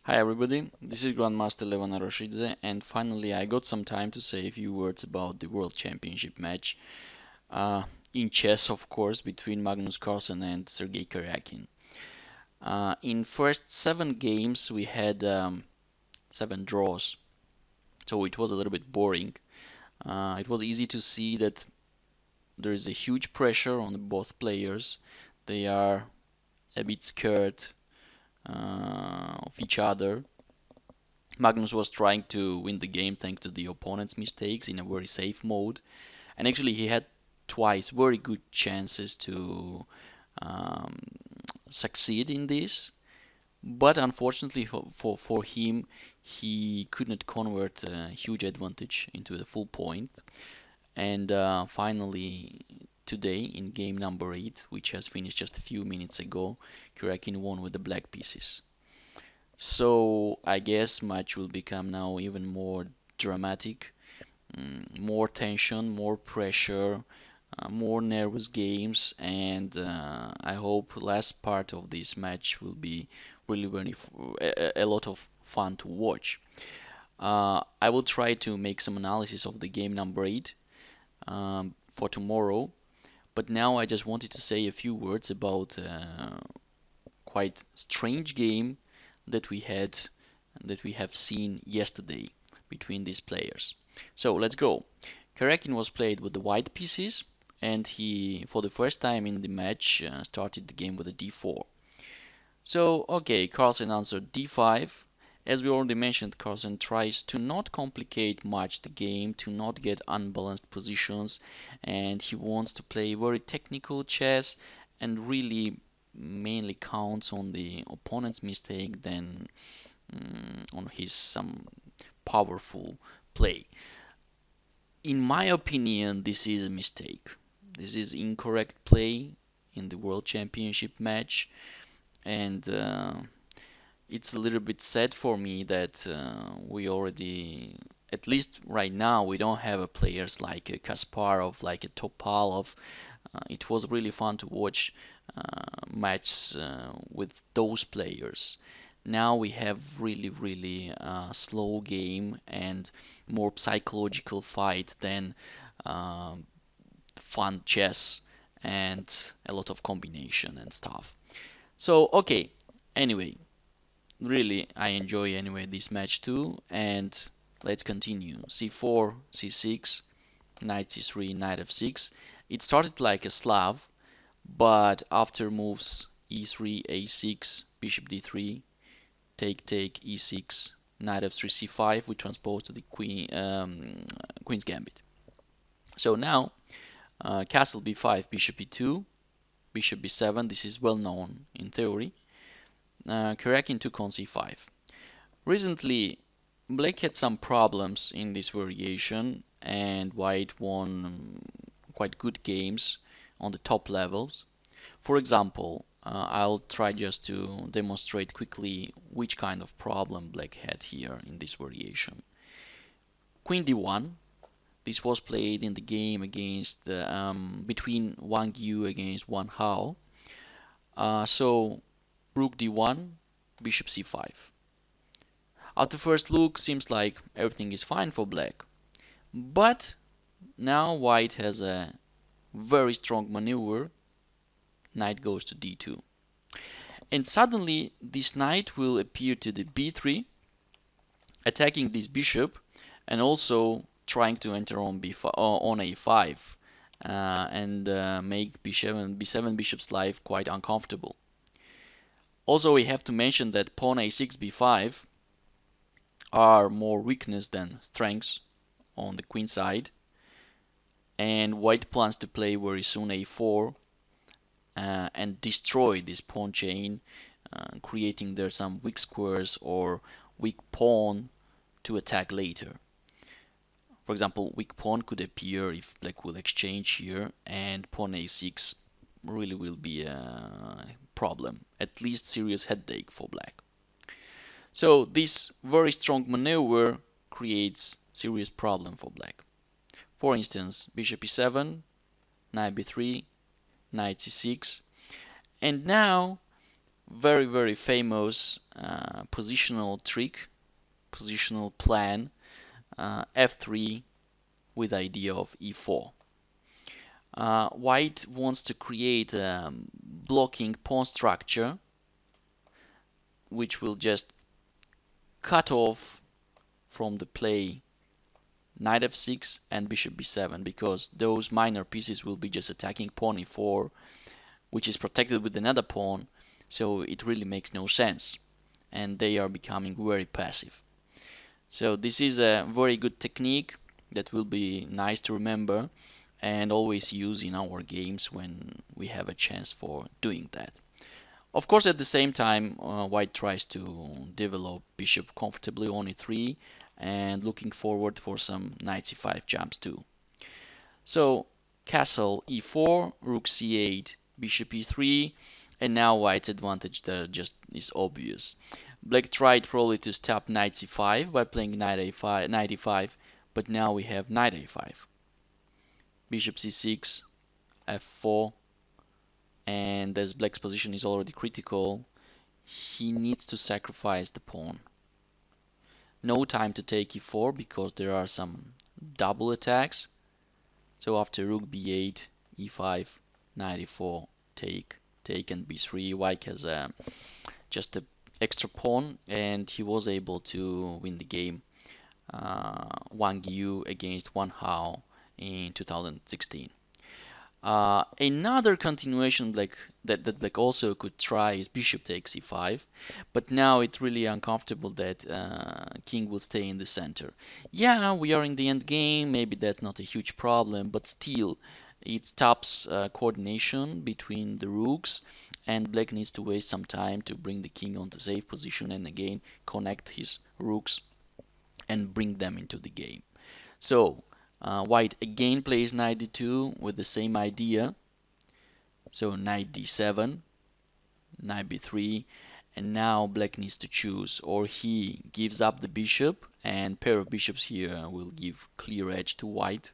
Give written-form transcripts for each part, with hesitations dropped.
Hi everybody, this is Grandmaster Levan Aroshidze, and finally I got some time to say a few words about the World Championship match, in chess of course, between Magnus Carlsen and Sergey Karjakin. In first 7 games we had 7 draws, so it was a little bit boring. It was easy to see that there is a huge pressure on both players. They are a bit scared of each other. Magnus was trying to win the game thanks to the opponent's mistakes in a very safe mode, and actually he had twice very good chances to um, succeed in this, but unfortunately for him, he could not convert a huge advantage into the full point. And finally, today in game number 8, which has finished just a few minutes ago, Karjakin won with the black pieces. So I guess match will become now even more dramatic, more tension, more pressure, more nervous games, and I hope last part of this match will be really very a lot of fun to watch. I will try to make some analysis of the game number 8 for tomorrow, but now I just wanted to say a few words about quite strange game that we have seen yesterday between these players. So let's go. Karjakin was played with the white pieces, and he, for the first time in the match, started the game with a d4. So, okay, Carlsen answered d5. As we already mentioned, Carlsen tries to not complicate much the game, to not get unbalanced positions, and he wants to play very technical chess and really mainly counts on the opponent's mistake than on his some powerful play. In my opinion, this is a mistake. This is incorrect play in the World Championship match, and it's a little bit sad for me that we already, at least right now, we don't have a players like a Kasparov, like a Topalov. It was really fun to watch matches with those players. Now we have really slow game and more psychological fight than um, fun chess and a lot of combination and stuff. So okay, anyway, really I enjoy anyway this match too, and let's continue. C4, C6, knight C3, knight F6. It started like a Slav, but after moves E3, A6, bishop D3, take E6, knight F3, C5, we transpose to the Queen's Gambit. So now castle B5, bishop E2, bishop B7. This is well known in theory. Karjakin took on C5. Recently, Black had some problems in this variation, and White won quite good games on the top levels. For example, I'll try just to demonstrate quickly which kind of problem Black had here in this variation. Queen d1. This was played in the game against between Wang Yu against Wan Hao. So Rook d1, Bishop c5. At the first look, seems like everything is fine for Black, but now White has a very strong maneuver. Knight goes to d2. And suddenly this knight will appear to the b3, attacking this bishop and also trying to enter on a5 and make b7 bishop's life quite uncomfortable. Also, we have to mention that pawn a6, b5 are more weakness than strengths on the queen side, and White plans to play very soon a4 and destroy this pawn chain, creating there some weak squares or weak pawn to attack later. For example, weak pawn could appear if Black will exchange here, and pawn a6 really will be a problem, at least serious headache for Black. So this very strong maneuver creates serious problem for Black. For instance, bishop e7, knight b3, knight c6, and now very, very famous positional trick, positional plan, f3 with idea of e4. White wants to create a blocking pawn structure which will just cut off from the play knight f6 and bishop b7, because those minor pieces will be just attacking pawn e4, which is protected with another pawn, so it really makes no sense, and they are becoming very passive. So this is a very good technique that will be nice to remember and always use in our games when we have a chance for doing that. Of course, at the same time, White tries to develop bishop comfortably on e3 and looking forward for some knight c5 jumps too. So castle e4, rook c8, bishop e3, and now White's advantage there just is obvious. Black tried probably to stop knight c5 by playing knight a5, knight e5, but now we have knight a5, bishop c6, f4, and as Black's position is already critical, he needs to sacrifice the pawn. No time to take e4 because there are some double attacks. So after rook b8, e5, knight e4, take, and b3, White has just an extra pawn, and he was able to win the game Wang Yu against Wan Hao in 2016. Another continuation that Black also could try is bishop takes e5, but now it's really uncomfortable that king will stay in the center. Yeah, we are in the end game, maybe that's not a huge problem, but still it stops coordination between the rooks, and Black needs to waste some time to bring the king onto safe position and again connect his rooks and bring them into the game. So White again plays knight d2 with the same idea. So knight d7, knight b3, and now Black needs to choose, or he gives up the bishop, and pair of bishops here will give clear edge to White.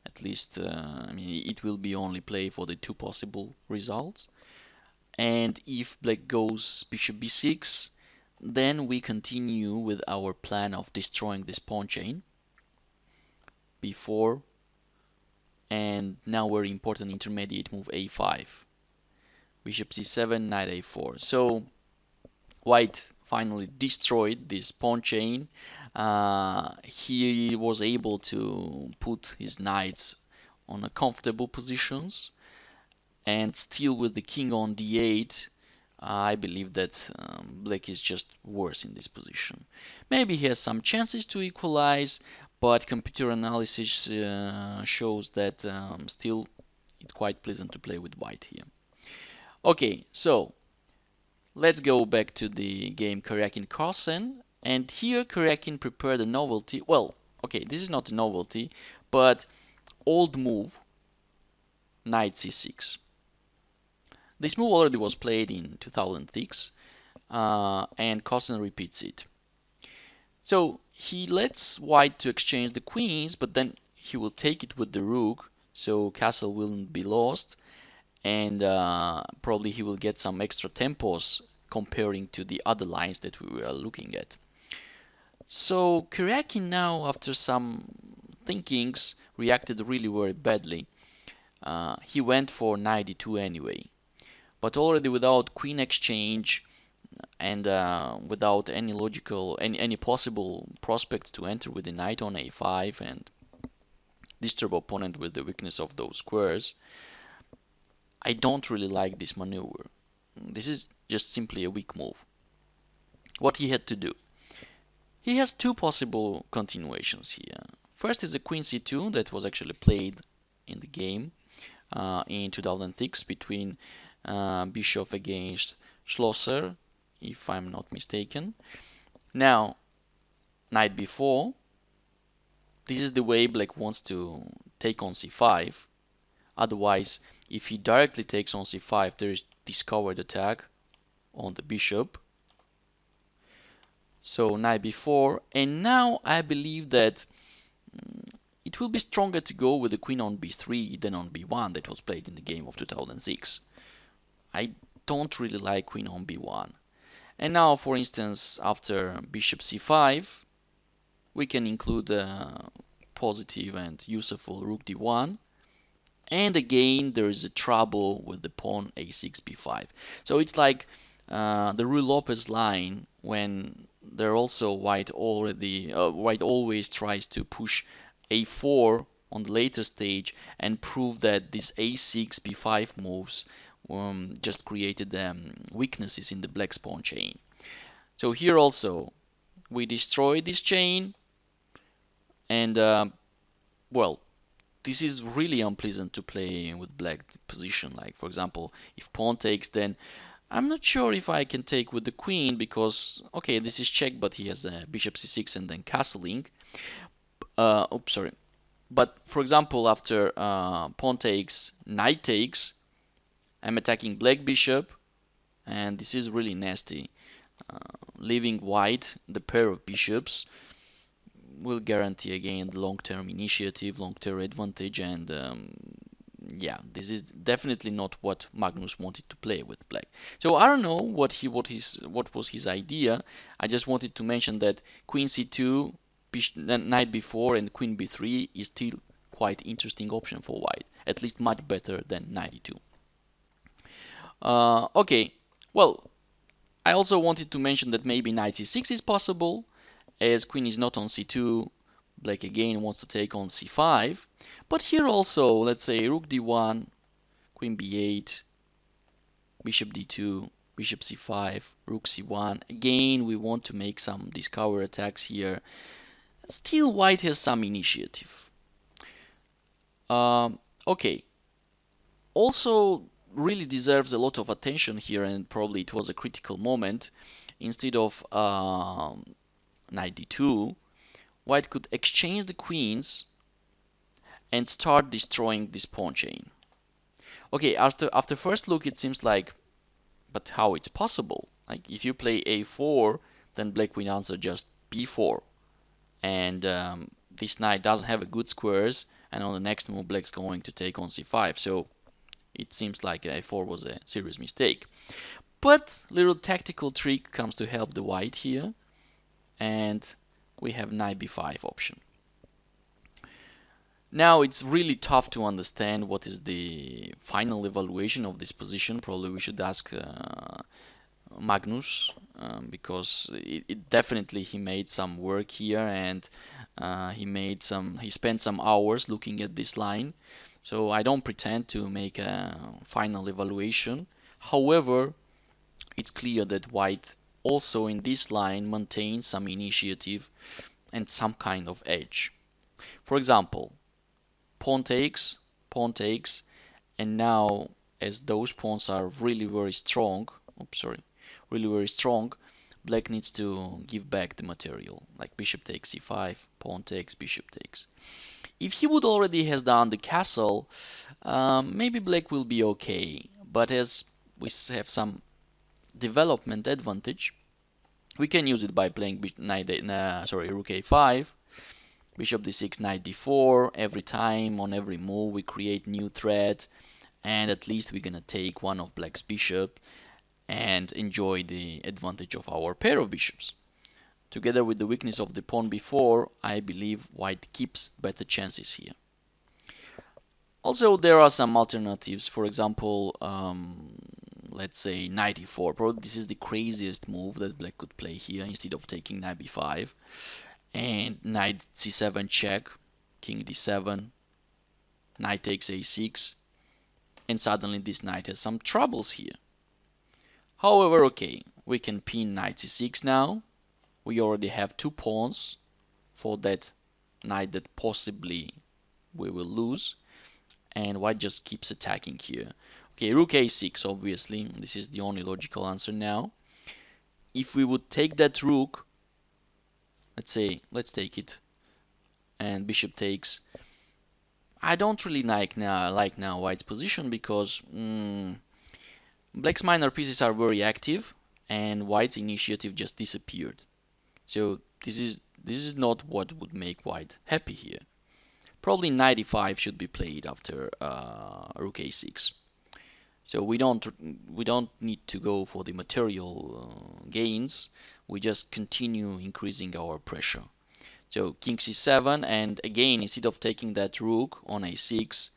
At least, I mean, it will be only play for the two possible results. And if Black goes bishop b6, then we continue with our plan of destroying this pawn chain. b4, and now very important intermediate move a5, bishop c7, knight a4. So White finally destroyed this pawn chain. He was able to put his knights on a comfortable positions, and still with the king on d8, I believe that Black is just worse in this position. Maybe he has some chances to equalize, but computer analysis shows that still it's quite pleasant to play with White here. Okay, so let's go back to the game Karjakin Carlsen, and here Karjakin prepared a novelty. Well, okay, this is not a novelty, but old move, knight c6. This move already was played in 2006, and Carlsen repeats it. So he lets White to exchange the queens, but then he will take it with the rook, so castle will be lost, and probably he will get some extra tempos comparing to the other lines that we were looking at. So Karjakin now, after some thinkings, reacted really very badly. He went for knight d2 anyway, but already without queen exchange and without any logical, any possible prospects to enter with the knight on a5 and disturb opponent with the weakness of those squares, I don't really like this maneuver. This is just simply a weak move. What he had to do? He has two possible continuations here. First is a queen c2 that was actually played in the game in 2006 between Bischoff against Schlosser, if I'm not mistaken. Now, knight b4. This is the way Black wants to take on c5. Otherwise, if he directly takes on c5, there is discovered attack on the bishop. So knight b4, and now I believe that it will be stronger to go with the queen on b3 than on b1 that was played in the game of 2006. I don't really like queen on b1. And now, for instance, after bishop c5, we can include a positive and useful rook d1. And again, there is a trouble with the pawn a6, b5. So it's like the Ruy Lopez line when there also white always tries to push a4 on the later stage and prove that this a6, b5 moves just created weaknesses in the black's pawn chain. So here also we destroy this chain, and well, this is really unpleasant to play with black position. Like, for example, if pawn takes, then I'm not sure if I can take with the queen because, okay, this is check, but he has a bishop c6 and then castling. Oops, sorry. But for example, after pawn takes, knight takes, I'm attacking black bishop, and this is really nasty. Leaving white the pair of bishops will guarantee again the long-term initiative, long-term advantage, and yeah, this is definitely not what Magnus wanted to play with black. So I don't know what was his idea. I just wanted to mention that queen c2, knight b4, and queen b3 is still quite interesting option for white, at least much better than knight e2. Okay, well, I also wanted to mention that maybe knight c6 is possible, as queen is not on c2. Black again wants to take on c5. But here also, let's say rook d1, queen b8, bishop d2, bishop c5, rook c1. Again, we want to make some discover attacks here. Still, white has some initiative. Okay. Also, really deserves a lot of attention here, and probably it was a critical moment. Instead of knight d2, white could exchange the queens and start destroying this pawn chain. Okay, after first look it seems like, but how it's possible? Like if you play a4, then black will answer just b4, and this knight doesn't have a good squares, and on the next move black's going to take on c5. So it seems like a4 was a serious mistake. But little tactical trick comes to help the white here, and we have knight b5 option. Now it's really tough to understand what is the final evaluation of this position. Probably we should ask Magnus, because it definitely he made some work here, and he spent some hours looking at this line. So I don't pretend to make a final evaluation. However, it's clear that white also in this line maintains some initiative and some kind of edge. For example, pawn takes, and now as those pawns are really very strong, really very strong, black needs to give back the material, like bishop takes c5, pawn takes, bishop takes. If he would already has done the castle, maybe black will be okay, but as we have some development advantage, we can use it by playing rook a5, bishop d6, knight d4. Every time, on every move, we create new threat, and at least we're gonna take one of black's bishop and enjoy the advantage of our pair of bishops. Together with the weakness of the pawn b4, I believe white keeps better chances here. Also, there are some alternatives. For example, let's say knight e4. Probably this is the craziest move that black could play here instead of taking knight b5. And knight c7 check, king d7, knight takes a6, and suddenly this knight has some troubles here. However, okay, we can pin knight c6 now. We already have two pawns for that knight that possibly we will lose, and white just keeps attacking here. Okay, rook a6, obviously, this is the only logical answer now. If we would take that rook, let's take it, and bishop takes. I don't really like now white's position because black's minor pieces are very active and white's initiative just disappeared. So this is not what would make white happy here. Probably knight e5 should be played after rook a6. So we don't need to go for the material gains. We just continue increasing our pressure. So king c7, and again, instead of taking that rook on a6,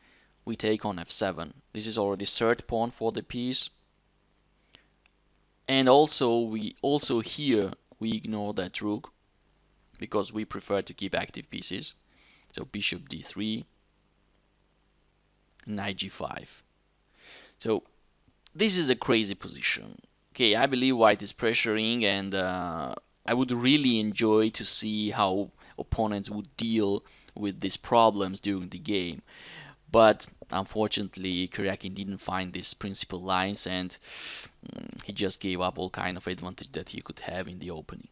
we take on f7. This is already third pawn for the piece. And also here we ignore that rook because we prefer to keep active pieces. So bishop d3, knight g5. So this is a crazy position. Okay, I believe white is pressuring, and I would really enjoy to see how opponents would deal with these problems during the game. But unfortunately, Karjakin didn't find these principal lines, and he just gave up all kind of advantage that he could have in the opening.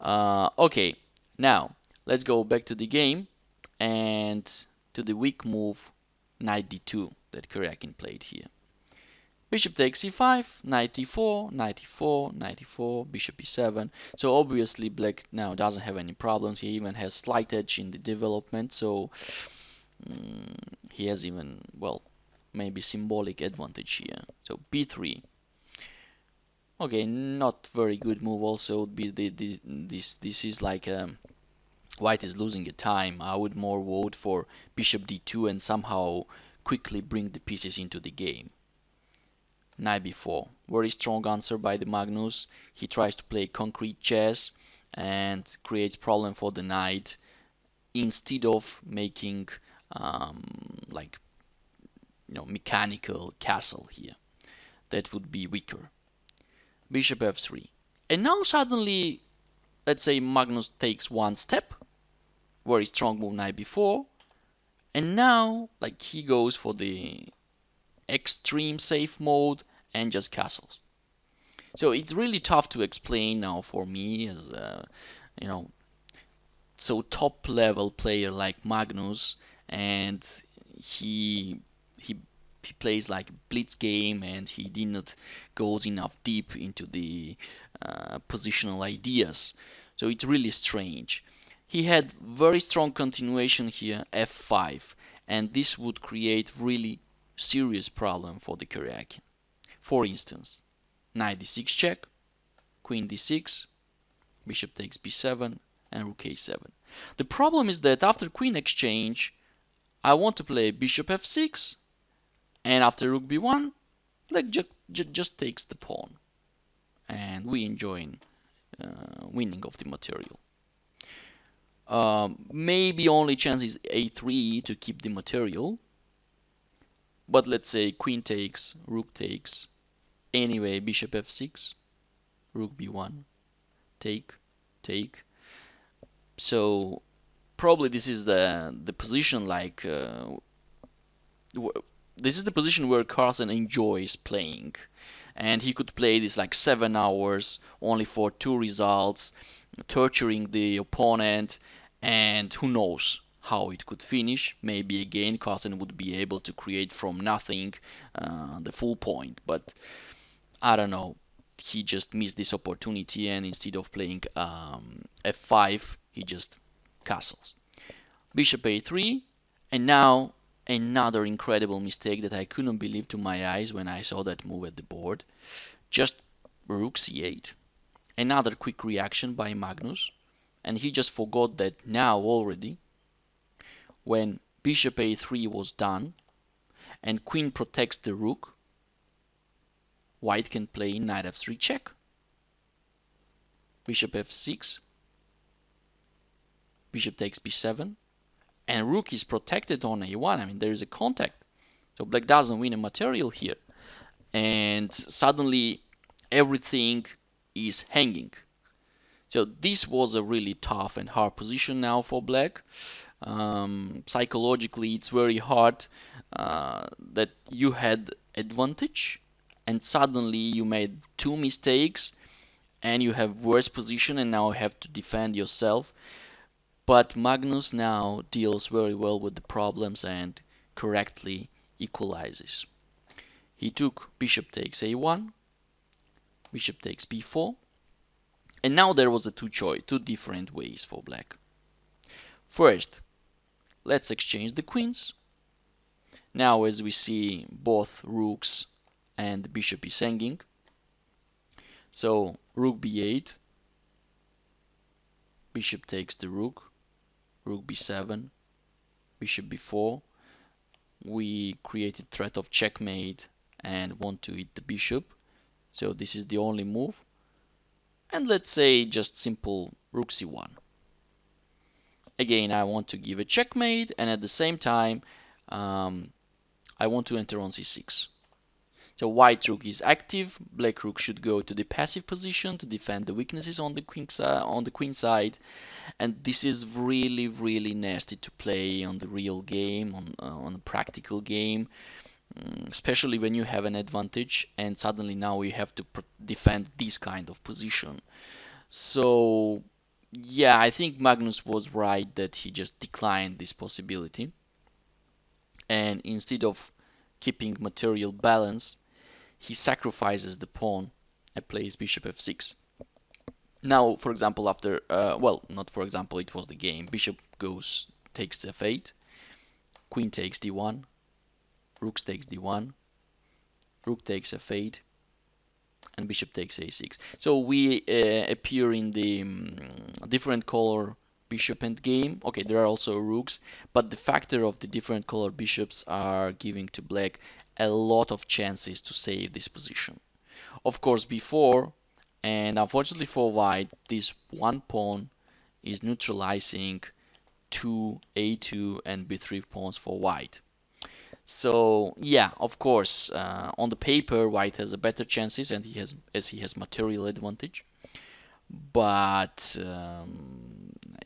Okay, now let's go back to the game and to the weak move knight d2 that Karjakin played here. Bishop takes c5, knight d4, knight d4, knight d4, bishop e7. So obviously black now doesn't have any problems. He even has slight edge in the development, so he has even, well, maybe symbolic advantage here. So b3. Okay, not very good move. Also, this is like white is losing a time. I would more vote for bishop d2 and somehow quickly bring the pieces into the game. Knight b4. Very strong answer by the Magnus. He tries to play concrete chess and creates problem for the knight instead of making like mechanical castle here. That would be weaker. Bishop f3. And now suddenly, let's say Magnus takes one step. Very strong move knight b4. And now, like, he goes for the extreme safe mode and just castles. So it's really tough to explain now for me as you know so top level player like Magnus, and he he he plays like blitz game, and he did not goes enough deep into the positional ideas. So it's really strange. He had very strong continuation here, f5, and this would create really serious problem for the Karjakin. For instance, knight d6 check, queen d6, bishop takes b7, and rook a7. The problem is that after queen exchange, I want to play bishop f6, and after rook b1, black just takes the pawn, and we enjoy winning of the material. Maybe only chance is a3 to keep the material, but let's say queen takes, rook takes, anyway bishop f6, rook b1, take, take. So probably this is the position like this is the position where Carlsen enjoys playing, and he could play this like 7 hours only for two results, torturing the opponent, and who knows how it could finish. Maybe again Carlsen would be able to create from nothing the full point, but I don't know. He just missed this opportunity, and instead of playing f5, he just castles. Bishop a3, and now another incredible mistake that I couldn't believe to my eyes when I saw that move at the board. Just rook c8. Another quick reaction by Magnus, and he just forgot that now already, when bishop a3 was done and queen protects the rook, white can play knight f3 check, bishop f6, bishop takes b7, and rook is protected on a1. I mean, there is a contact, so black doesn't win a material here, and suddenly everything is hanging. So this was a really tough and hard position now for black. Psychologically, it's very hard that you had advantage and suddenly you made two mistakes and you have worse position and now have to defend yourself. But Magnus now deals very well with the problems and correctly equalizes. He took bishop takes a1, bishop takes b4, and now there was a two different ways for black. First, let's exchange the queens. Now as we see, both rooks and the bishop is hanging. So rook b8, bishop takes the rook b7, bishop b4. We created threat of checkmate and want to hit the bishop. So this is the only move. And let's say just simple rook c1. Again, I want to give a checkmate, and at the same time, I want to enter on c6. So white rook is active. Black rook should go to the passive position to defend the weaknesses on the queen side, and this is really, really nasty to play on the real game, on a practical game, especially when you have an advantage, and suddenly now you have to defend this kind of position. So yeah, I think Magnus was right that he just declined this possibility, and instead of keeping material balance, he sacrifices the pawn and plays bishop f6. Now, for example, after, well, not for example, it was the game. Bishop takes f8, queen takes d1, rook takes d1, rook takes f8, and bishop takes a6. So we appear in the different color bishop endgame. Okay, there are also rooks, but the factor of the different color bishops are giving to black a lot of chances to save this position. Of course, before, and unfortunately for white, this one pawn is neutralizing two a2 and b3 pawns for white. So yeah, of course, on the paper, white has a better chances, and he has material advantage, but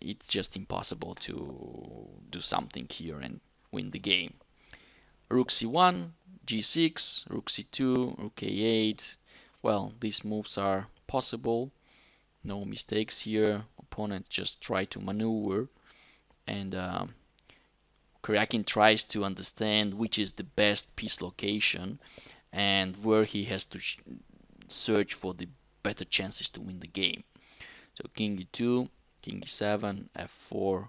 it's just impossible to do something here and win the game. Rook c1, g6, rook c2, rook a8. Well, these moves are possible. No mistakes here. Opponents just try to maneuver, and Karjakin tries to understand which is the best piece location and where he has to search for the better chances to win the game. So king e2, king e7, f4,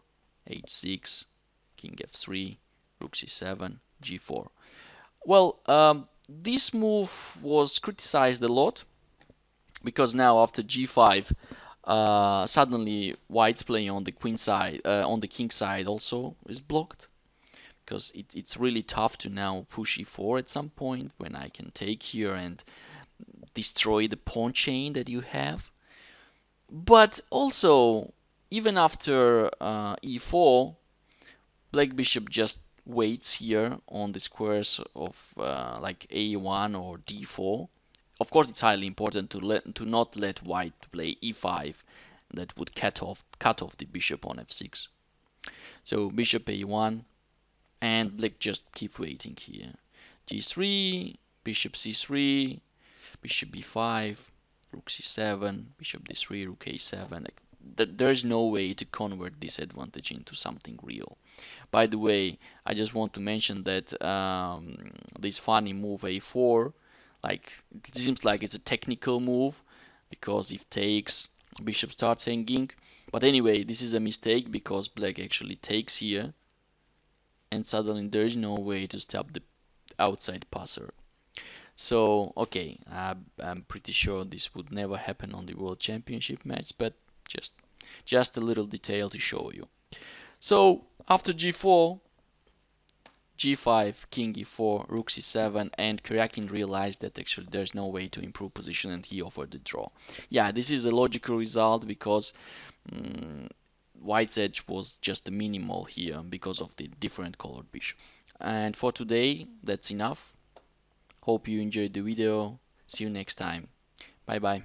h6, king f3, rook c7, g4. Well, this move was criticized a lot because now after g5, suddenly white's playing on the queen side, on the king side also is blocked, because it's really tough to now push e4 at some point when I can take here and destroy the pawn chain that you have. But also, even after e4, black bishop just waits here on the squares of like a1 or d4. Of course, it's highly important to not let white play e5. That would cut off the bishop on f6. So bishop a1, and black just keep waiting here. g3, bishop c3, bishop b5, rook c7, bishop d3, rook a7. There's no way to convert this advantage into something real. By the way, I just want to mention that this funny move a4, like, it seems like it's a technical move, because if takes, bishop starts hanging. But anyway, this is a mistake because black actually takes here, and suddenly there is no way to stop the outside passer. So okay, I'm pretty sure this would never happen on the World Championship match, but just a little detail to show you. So after g4, g5, king e4, rook c7, and Karjakin realized that actually there's no way to improve position, and he offered the draw. Yeah, this is a logical result because white's edge was just the minimal here because of the different colored bishop. And for today, that's enough. Hope you enjoyed the video. See you next time. Bye bye.